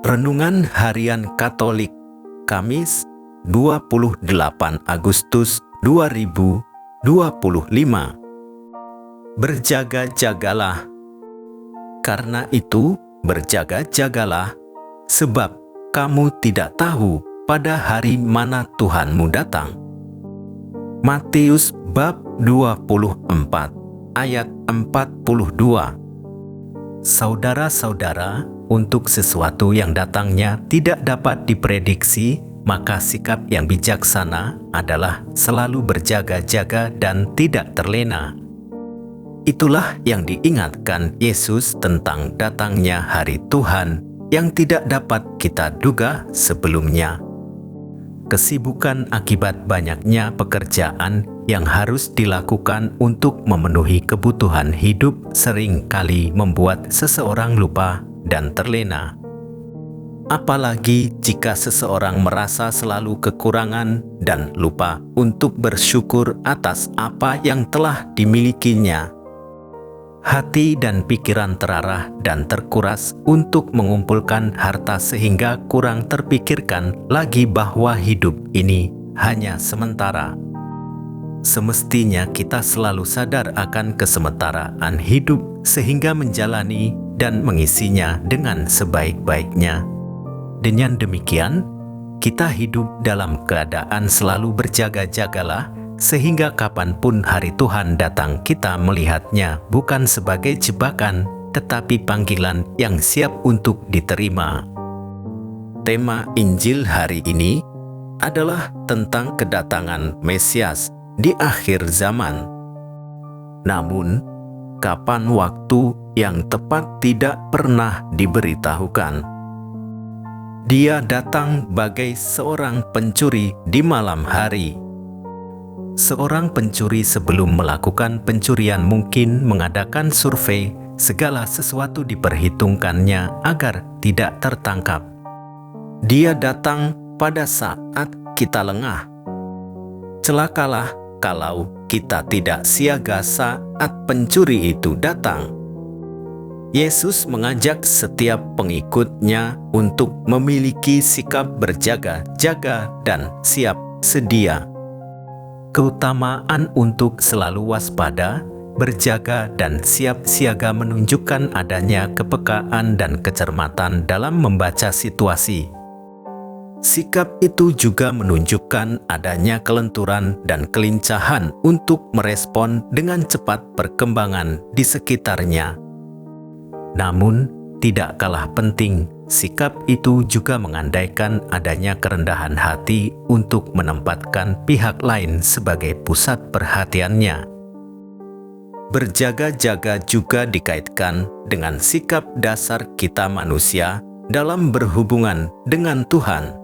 Renungan Harian Katolik, Kamis 28 Agustus 2025. Berjaga-jagalah. Karena itu, berjaga-jagalah, sebab kamu tidak tahu pada hari mana Tuhanmu datang. Matius bab 24 ayat 42. Saudara-saudara, untuk sesuatu yang datangnya tidak dapat diprediksi, maka sikap yang bijaksana adalah selalu berjaga-jaga dan tidak terlena. Itulah yang diingatkan Yesus tentang datangnya hari Tuhan yang tidak dapat kita duga sebelumnya. Kesibukan akibat banyaknya pekerjaan yang harus dilakukan untuk memenuhi kebutuhan hidup sering kali membuat seseorang lupa dan terlena. Apalagi jika seseorang merasa selalu kekurangan dan lupa untuk bersyukur atas apa yang telah dimilikinya. Hati dan pikiran terarah dan terkuras untuk mengumpulkan harta sehingga kurang terpikirkan lagi bahwa hidup ini hanya sementara. Semestinya kita selalu sadar akan kesementaraan hidup sehingga menjalani dan mengisinya dengan sebaik-baiknya. Dengan demikian, kita hidup dalam keadaan selalu berjaga-jagalah, sehingga kapanpun hari Tuhan datang kita melihatnya bukan sebagai jebakan, tetapi panggilan yang siap untuk diterima. Tema Injil hari ini adalah tentang kedatangan Mesias di akhir zaman. Namun, kapan waktu yang tepat tidak pernah diberitahukan. Dia datang bagai seorang pencuri di malam hari. Seorang pencuri sebelum melakukan pencurian mungkin mengadakan survei, segala sesuatu diperhitungkannya agar tidak tertangkap. Dia datang pada saat kita lengah. Celakalah kalau kita tidak siaga saat pencuri itu datang. Yesus mengajak setiap pengikutnya untuk memiliki sikap berjaga-jaga dan siap sedia. Keutamaan untuk selalu waspada, berjaga dan siap siaga menunjukkan adanya kepekaan dan kecermatan dalam membaca situasi. Sikap itu juga menunjukkan adanya kelenturan dan kelincahan untuk merespon dengan cepat perkembangan di sekitarnya. Namun, tidak kalah penting, sikap itu juga mengandaikan adanya kerendahan hati untuk menempatkan pihak lain sebagai pusat perhatiannya. Berjaga-jaga juga dikaitkan dengan sikap dasar kita manusia dalam berhubungan dengan Tuhan.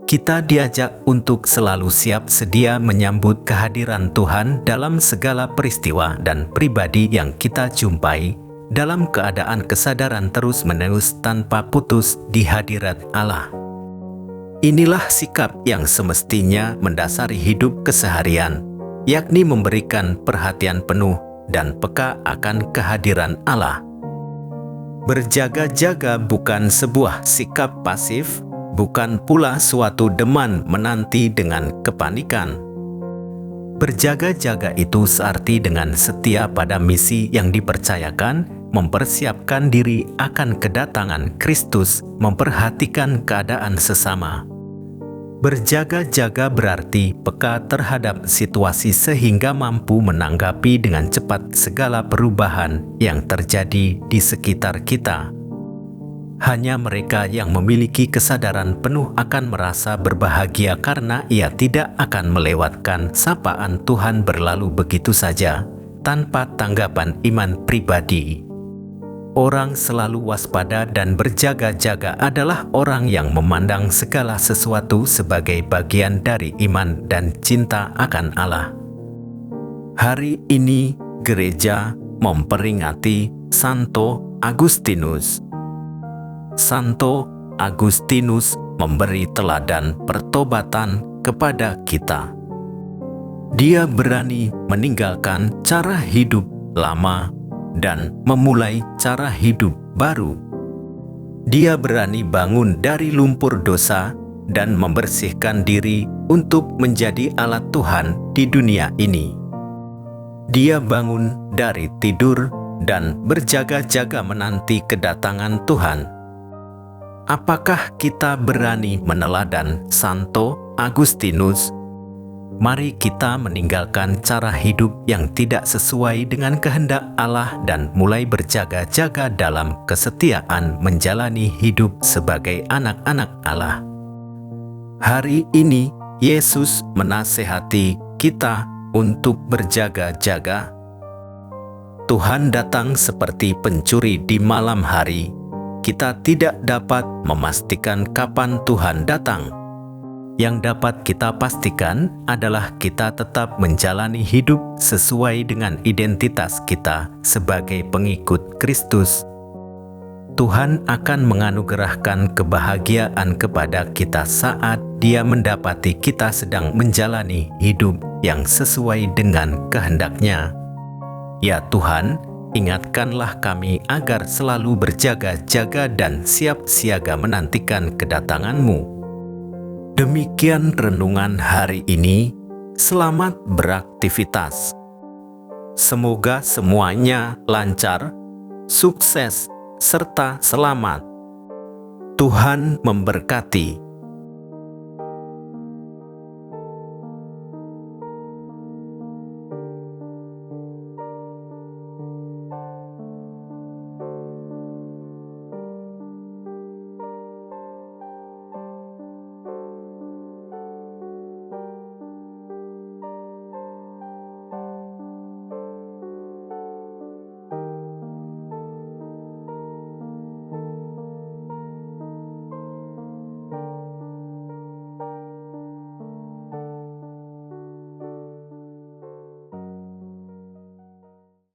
Kita diajak untuk selalu siap sedia menyambut kehadiran Tuhan dalam segala peristiwa dan pribadi yang kita jumpai, dalam keadaan kesadaran terus-menerus tanpa putus di hadirat Allah. Inilah sikap yang semestinya mendasari hidup keseharian, yakni memberikan perhatian penuh dan peka akan kehadiran Allah. Berjaga-jaga bukan sebuah sikap pasif, bukan pula suatu deman menanti dengan kepanikan. Berjaga-jaga itu searti dengan setia pada misi yang dipercayakan, mempersiapkan diri akan kedatangan Kristus, memperhatikan keadaan sesama. Berjaga-jaga berarti peka terhadap situasi sehingga mampu menanggapi dengan cepat segala perubahan yang terjadi di sekitar kita. Hanya mereka yang memiliki kesadaran penuh akan merasa berbahagia karena ia tidak akan melewatkan sapaan Tuhan berlalu begitu saja, tanpa tanggapan iman pribadi. Orang selalu waspada dan berjaga-jaga adalah orang yang memandang segala sesuatu sebagai bagian dari iman dan cinta akan Allah. Hari ini, gereja memperingati Santo Agustinus. Santo Agustinus memberi teladan pertobatan kepada kita. Dia berani meninggalkan cara hidup lama dan memulai cara hidup baru. Dia berani bangun dari lumpur dosa dan membersihkan diri untuk menjadi alat Tuhan di dunia ini. Dia bangun dari tidur dan berjaga-jaga menanti kedatangan Tuhan. Apakah kita berani meneladan Santo Agustinus? Mari kita meninggalkan cara hidup yang tidak sesuai dengan kehendak Allah dan mulai berjaga-jaga dalam kesetiaan menjalani hidup sebagai anak-anak Allah. Hari ini, Yesus menasehati kita untuk berjaga-jaga. Tuhan datang seperti pencuri di malam hari. Kita tidak dapat memastikan kapan Tuhan datang. Yang dapat kita pastikan adalah kita tetap menjalani hidup sesuai dengan identitas kita sebagai pengikut Kristus. Tuhan akan menganugerahkan kebahagiaan kepada kita saat Dia mendapati kita sedang menjalani hidup yang sesuai dengan kehendak-Nya. Ya Tuhan, ingatkanlah kami agar selalu berjaga-jaga dan siap siaga menantikan kedatangan-Mu. Demikian renungan hari ini. Selamat beraktivitas. Semoga semuanya lancar, sukses, serta selamat. Tuhan memberkati.